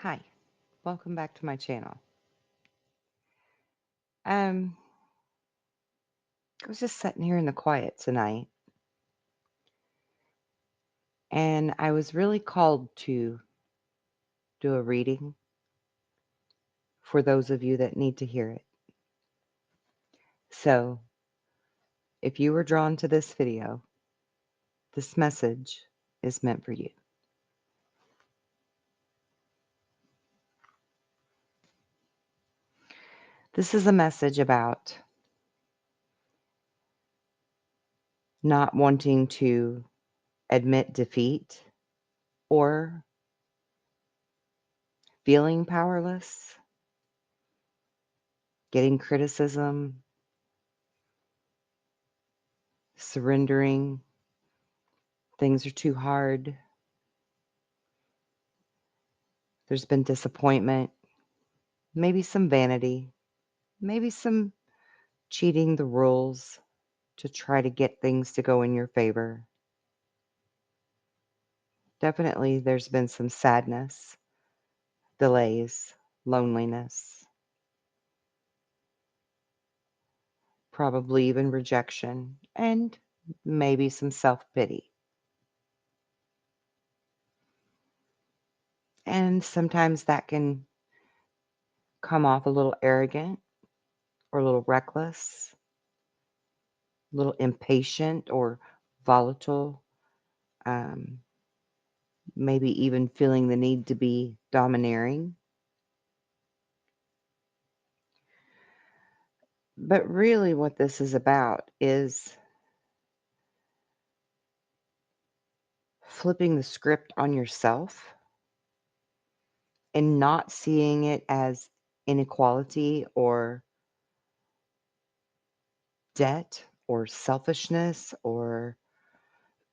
Hi, welcome back to my channel. Um, I was just sitting here in the quiet tonight, and I was really called to do a reading for those of you that need to hear it. So, if you were drawn to this video, this message is meant for you. This is a message about not wanting to admit defeat or feeling powerless, getting criticism, surrendering, things are too hard, there's been disappointment, maybe some vanity, maybe some cheating the rules to try to get things to go in your favor. Definitely, there's been some sadness, delays, loneliness, probably even rejection, and maybe some self pity. And sometimes that can come off a little arrogant or a little reckless, a little impatient or volatile, um, maybe even feeling the need to be domineering. But really, what this is about is flipping the script on yourself and not seeing it as inequality or debt or selfishness or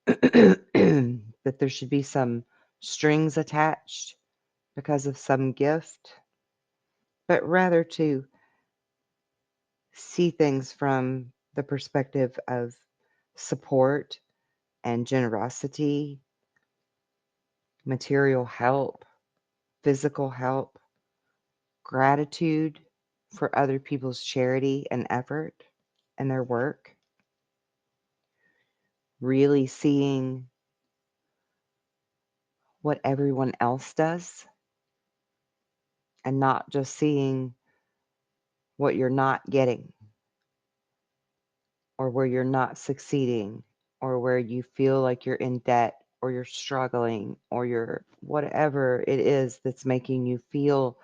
that there should be some strings attached because of some gift, but rather to see things from the perspective of support and generosity, material help, physical help, gratitude for other people's charity and effort and their work, really seeing what everyone else does and not just seeing what you're not getting or where you're not succeeding or where you feel like you're in debt or you're struggling or you're whatever it is that's making you feel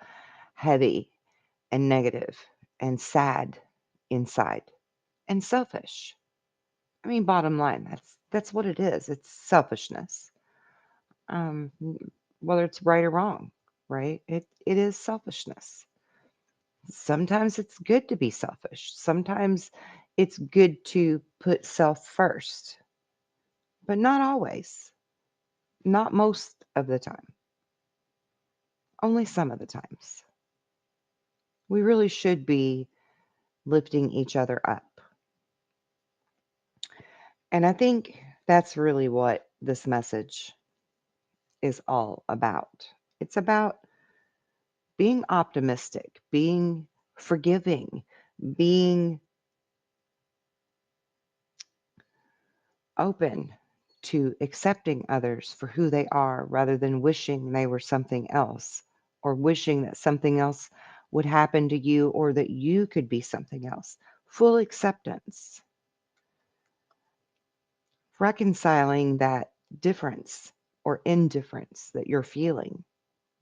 heavy and negative and sad inside and selfish. I mean, bottom line, that's what it is. It's selfishness. Um, whether it's right or wrong, right? It is selfishness. Sometimes it's good to be selfish. Sometimes it's good to put self first, but not always. Not most of the time. Only some of the times. We really should be lifting each other up. And I think that's really what this message is all about. It's about being optimistic, being forgiving, being open to accepting others for who they are rather than wishing they were something else or wishing that something else would happen to you or that you could be something else. Full acceptance, reconciling that difference or indifference that you're feeling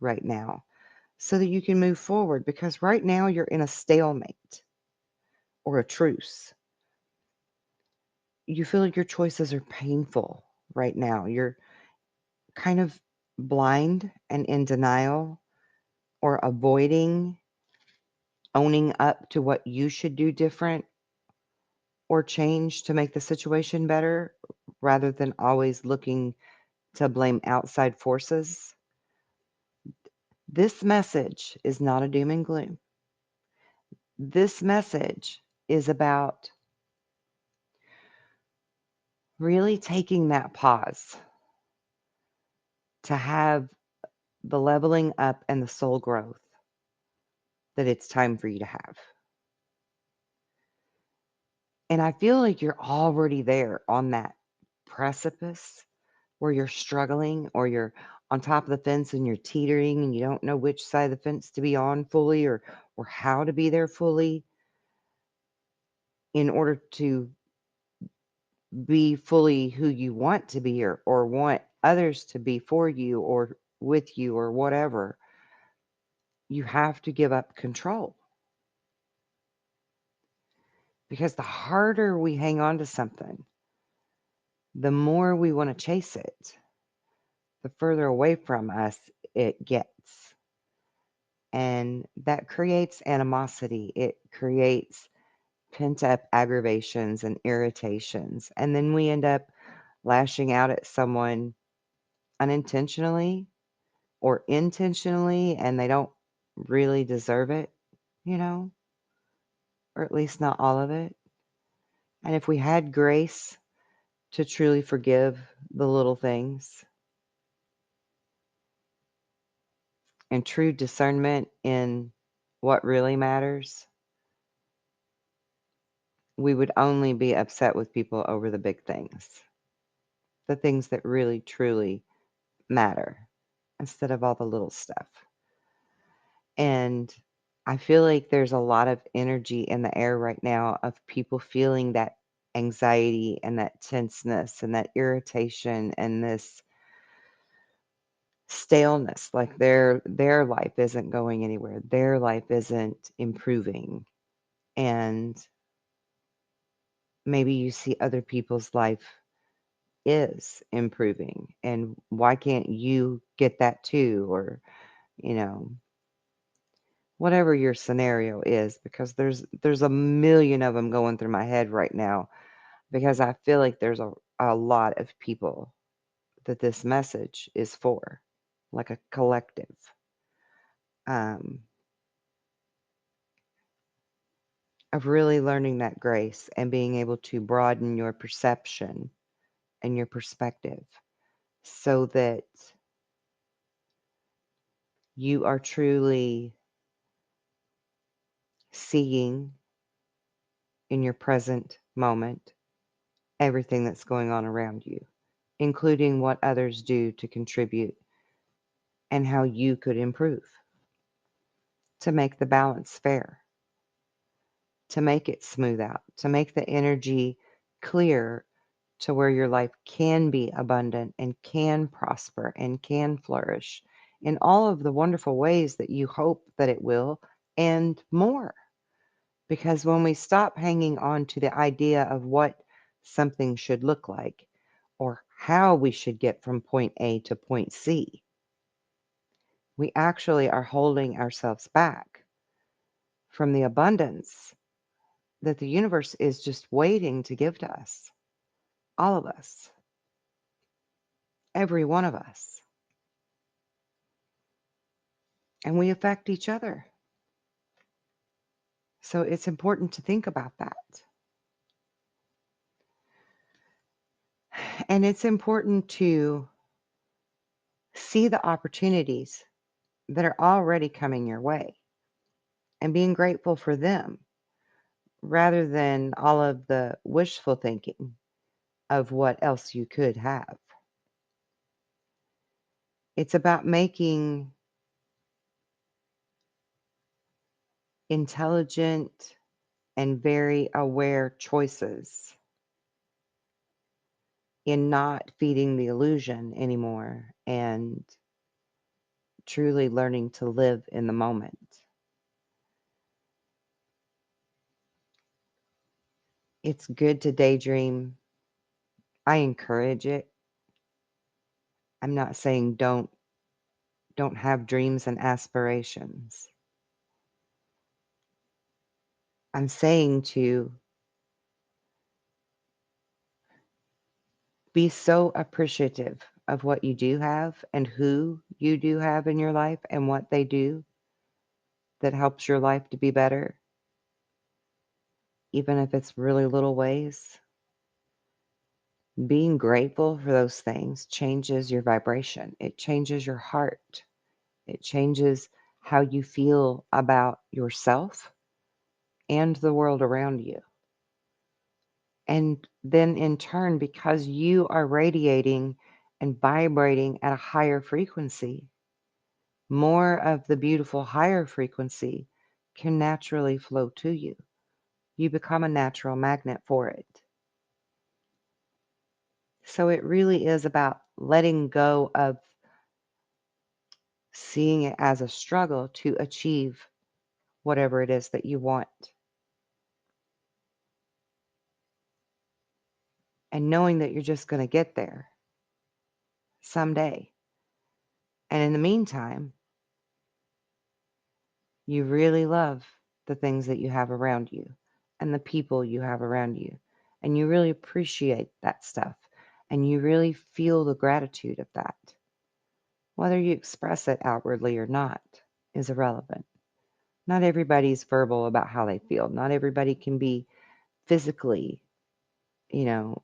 right now so that you can move forward because right now you're in a stalemate or a truce. You feel like your choices are painful right now. You're kind of blind and in denial or avoiding owning up to what you should do different or change to make the situation better rather than always looking to blame outside forces. This message is not a doom and gloom. This message is about really taking that pause to have the leveling up and the soul growth that it's time for you to have. And I feel like you're already there on that precipice where you're struggling or you're on top of the fence and you're teetering and you don't know which side of the fence to be on fully or how to be there fully in order to be fully who you want to be or want others to be for you or with you or whatever. You have to give up control. Because the harder we hang on to something, the more we want to chase it, the further away from us it gets. And that creates animosity. It creates pent up aggravations and irritations. And then we end up lashing out at someone unintentionally or intentionally, and they don't really deserve it, you know, or at least not all of it. And if we had grace to truly forgive the little things and true discernment in what really matters, we would only be upset with people over the big things, the things that really, truly matter, instead of all the little stuff. And I feel like there's a lot of energy in the air right now of people feeling that anxiety and that tenseness and that irritation and this staleness, like their life isn't going anywhere, their life isn't improving. And maybe you see other people's life is improving, and why can't you get that too? Or, you know, whatever your scenario is, because there's a million of them going through my head right now, because I feel like there's a lot of people that this message is for, like a collective. Um, of really learning that grace and being able to broaden your perception and your perspective so that you are truly seeing in your present moment everything that's going on around you, including what others do to contribute and how you could improve to make the balance fair, to make it smooth out, to make the energy clear to where your life can be abundant and can prosper and can flourish in all of the wonderful ways that you hope that it will and more. Because when we stop hanging on to the idea of what something should look like or how we should get from point A to point C, we actually are holding ourselves back from the abundance that the universe is just waiting to give to us, all of us, every one of us. And we affect each other. So it's important to think about that. And it's important to see the opportunities that are already coming your way and being grateful for them rather than all of the wishful thinking of what else you could have. It's about making intelligent and very aware choices in not feeding the illusion anymore and truly learning to live in the moment. It's good to daydream. I encourage it. I'm not saying don't have dreams and aspirations. I'm saying to be so appreciative of what you do have and who you do have in your life and what they do that helps your life to be better, even if it's really little ways. Being grateful for those things changes your vibration. It changes your heart. It changes how you feel about yourself and the world around you. And then in turn, because you are radiating and vibrating at a higher frequency, more of the beautiful higher frequency can naturally flow to you. You become a natural magnet for it. So it really is about letting go of seeing it as a struggle to achieve whatever it is that you want. And knowing that you're just going to get there someday. And in the meantime, you really love the things that you have around you and the people you have around you. And you really appreciate that stuff. And you really feel the gratitude of that. Whether you express it outwardly or not is irrelevant. Not everybody's verbal about how they feel. Not everybody can be physically, you know,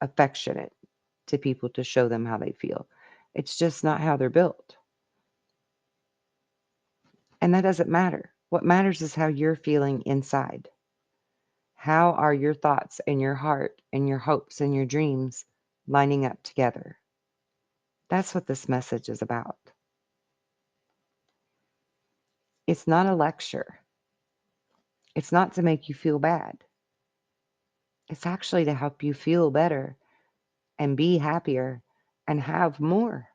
affectionate to people to show them how they feel. It's just not how they're built. And that doesn't matter. What matters is how you're feeling inside. How are your thoughts and your heart and your hopes and your dreams lining up together? That's what this message is about. It's not a lecture. It's not to make you feel bad. It's actually to help you feel better and be happier and have more.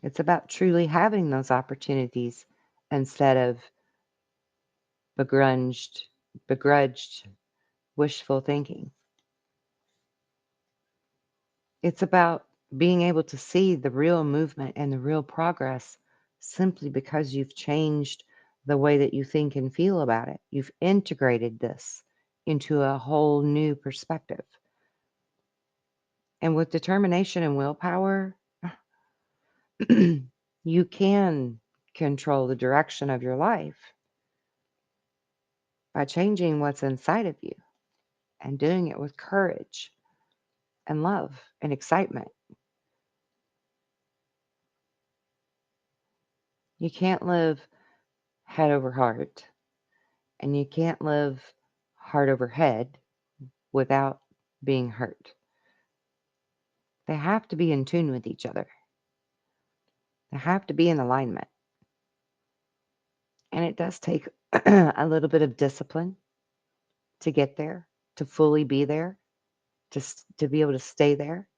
It's about truly having those opportunities instead of begrudged, wishful thinking. It's about being able to see the real movement and the real progress simply because you've changed the way that you think and feel about it. You've integrated this into a whole new perspective. And with determination and willpower, you can control the direction of your life by changing what's inside of you and doing it with courage and love and excitement. You can't live head over heart, and you can't live heart over head without being hurt. They have to be in tune with each other. They have to be in alignment. And it does take a little bit of discipline to get there, to fully be there, to be able to stay there.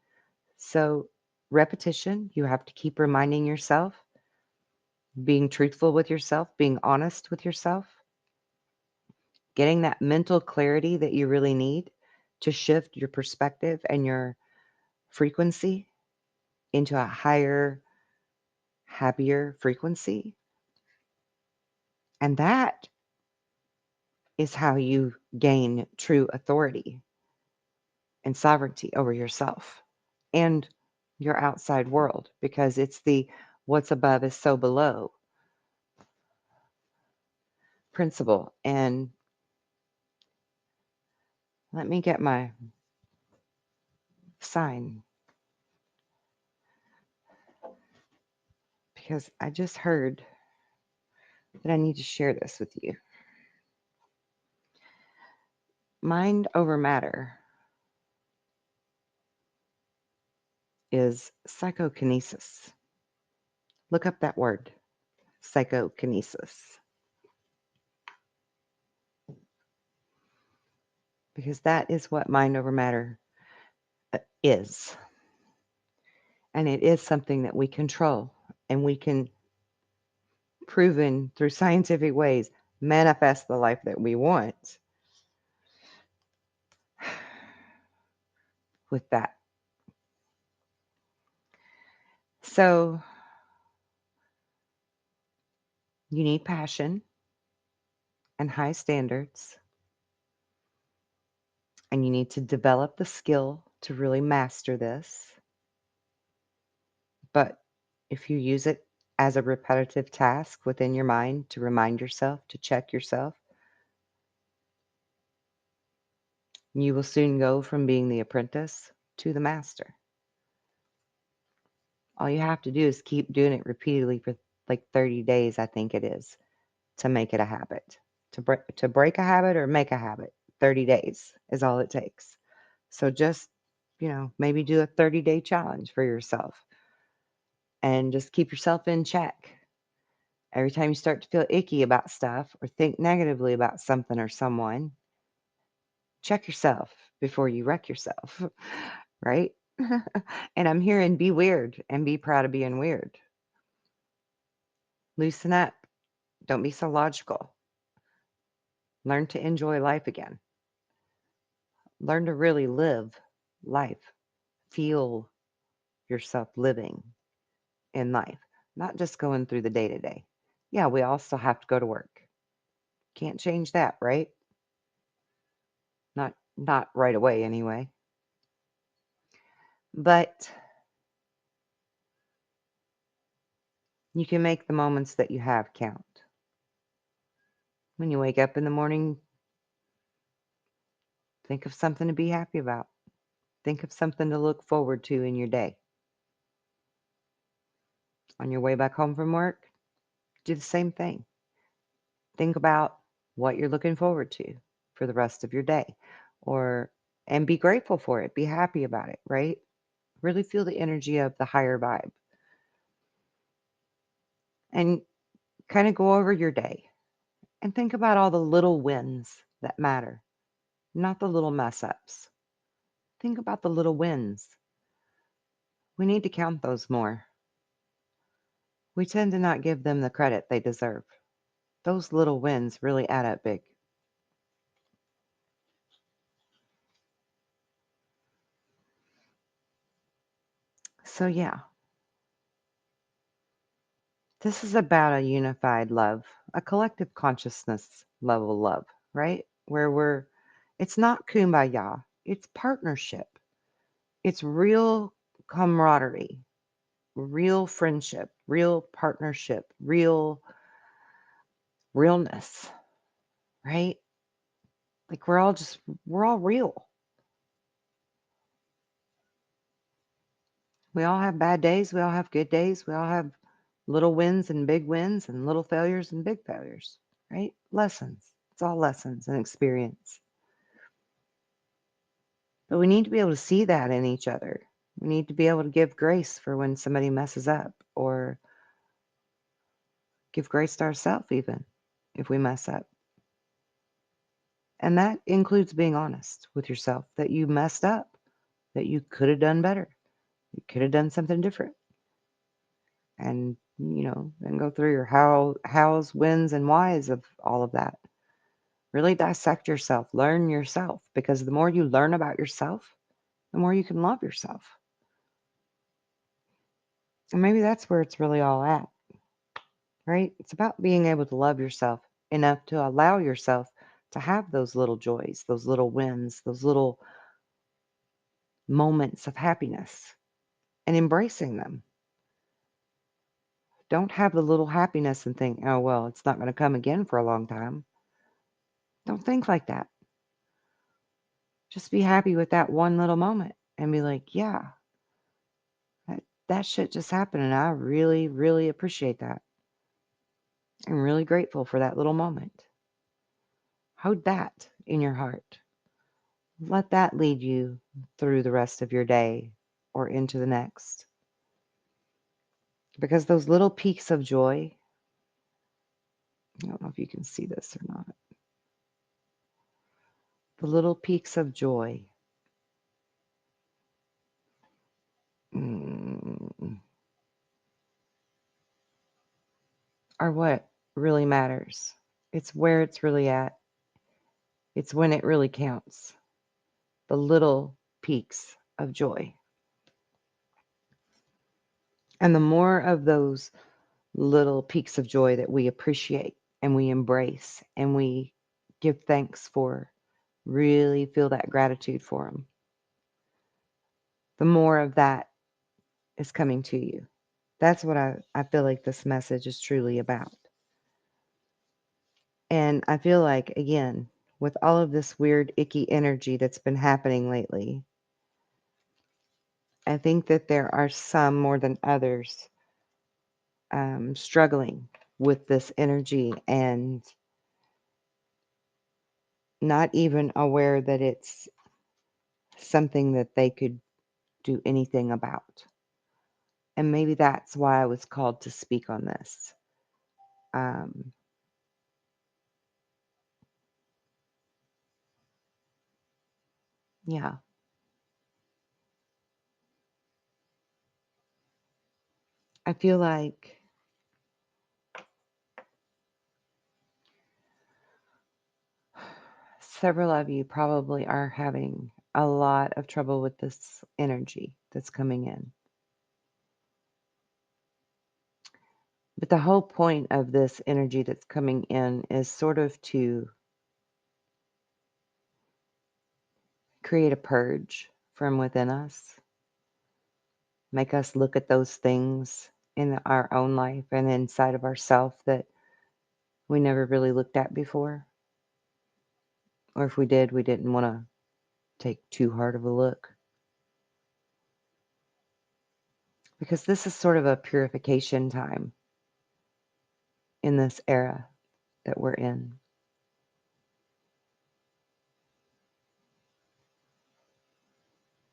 So, repetition, you have to keep reminding yourself, being truthful with yourself, being honest with yourself, getting that mental clarity that you really need to shift your perspective and your frequency into a higher, happier frequency. And that is how you gain true authority and sovereignty over yourself and your outside world, because it's the what's above is so below principle. And let me get my sign, because I just heard that I need to share this with you. Mind over matter is psychokinesis. Look up that word, psychokinesis, because that is what mind over matter is. And it is something that we control, and we can, proven through scientific ways, manifest the life that we want with that. So you need passion and high standards, and you need to develop the skill to really master this. But if you use it as a repetitive task within your mind to remind yourself, to check yourself, you will soon go from being the apprentice to the master. All you have to do is keep doing it repeatedly for like 30 days, I think it is, to make it a habit. To break a habit or make a habit, 30 days is all it takes. So just, maybe do a 30-day challenge for yourself and just keep yourself in check. Every time you start to feel icky about stuff or think negatively about something or someone, check yourself before you wreck yourself, right? And I'm hearing be weird and be proud of being weird. Loosen up. Don't be so logical. Learn to enjoy life again. Learn to really live life. Feel yourself living in life, not just going through the day to day. Yeah, we all still have to go to work. Can't change that, right? Not right away anyway. But you can make the moments that you have count. When you wake up in the morning, think of something to be happy about. Think of something to look forward to in your day. On your way back home from work, do the same thing. Think about what you're looking forward to for the rest of your day, or and be grateful for it. Be happy about it, right? Really feel the energy of the higher vibe and kind of go over your day and think about all the little wins that matter, not the little mess ups. Think about the little wins. We need to count those more. We tend to not give them the credit they deserve. Those little wins really add up big. So, yeah, this is about a unified love, a collective consciousness level love, right? It's not kumbaya, it's partnership. It's real camaraderie, real friendship, real partnership, real realness, right? Like we're all real. We all have bad days, we all have good days, we all have little wins and big wins and little failures and big failures, right? Lessons. It's all lessons and experience. But we need to be able to see that in each other. We need to be able to give grace for when somebody messes up, or give grace to ourselves even if we mess up. And that includes being honest with yourself that you messed up, that you could have done better. You could have done something different. And, then go through your hows, wins, and whys of all of that. Really dissect yourself, learn yourself, because the more you learn about yourself, the more you can love yourself. And maybe that's where it's really all at, right? It's about being able to love yourself enough to allow yourself to have those little joys, those little wins, those little moments of happiness, and embracing them. Don't have the little happiness and think, oh, well, it's not going to come again for a long time. Don't think like that. Just be happy with that one little moment and be like, yeah, that shit just happened. And I really, really appreciate that. I'm really grateful for that little moment. Hold that in your heart. Let that lead you through the rest of your day or into the next. Because those little peaks of joy, I don't know if you can see this or not, the little peaks of joy mm, are what really matters. It's where it's really at. It's when it really counts. The little peaks of joy. And the more of those little peaks of joy that we appreciate and we embrace and we give thanks for, really feel that gratitude for them, the more of that is coming to you. That's what I feel like this message is truly about. And I feel like, again, with all of this weird, icky energy that's been happening lately, I think that there are some more than others struggling with this energy and not even aware that it's something that they could do anything about. And maybe that's why I was called to speak on this. Um, yeah, I feel like several of you probably are having a lot of trouble with this energy that's coming in. But the whole point of this energy that's coming in is sort of to create a purge from within us, make us look at those things in our own life and inside of ourselves that we never really looked at before. Or if we did, we didn't want to take too hard of a look. Because this is sort of a purification time in this era that we're in.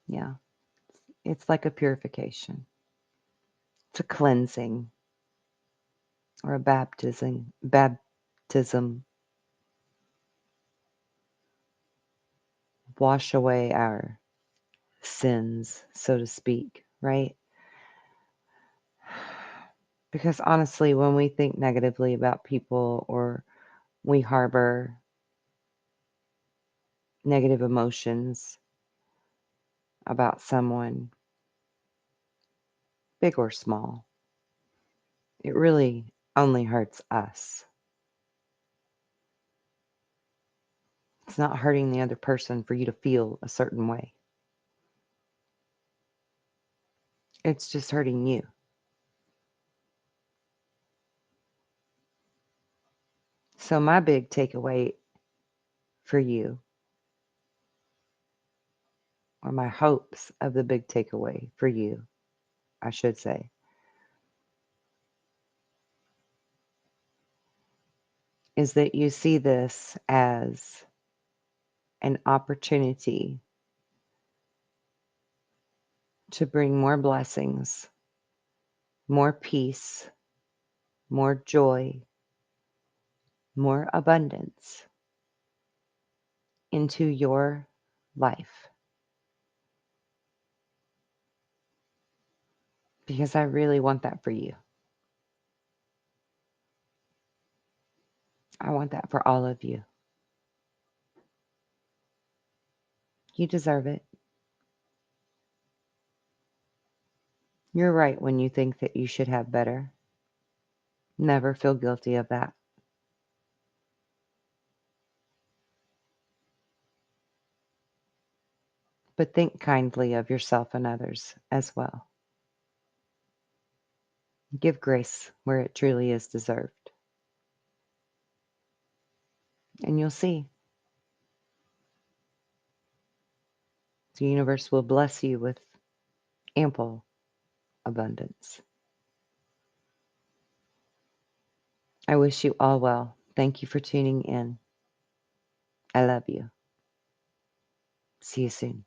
Yeah, it's like a purification. It's a cleansing or a baptism. Wash away our sins, so to speak, right? Because honestly, when we think negatively about people or we harbor negative emotions about someone, big or small, it really only hurts us. It's not hurting the other person for you to feel a certain way. It's just hurting you. So my big takeaway for you, or my hopes of the big takeaway for you, I should say, is that you see this as an opportunity to bring more blessings, more peace, more joy, more abundance into your life. Because I really want that for you. I want that for all of you. You deserve it. You're right when you think that you should have better. Never feel guilty of that. But think kindly of yourself and others as well. Give grace where it truly is deserved. And you'll see the universe will bless you with ample abundance. I wish you all well. Thank you for tuning in. I love you. See you soon.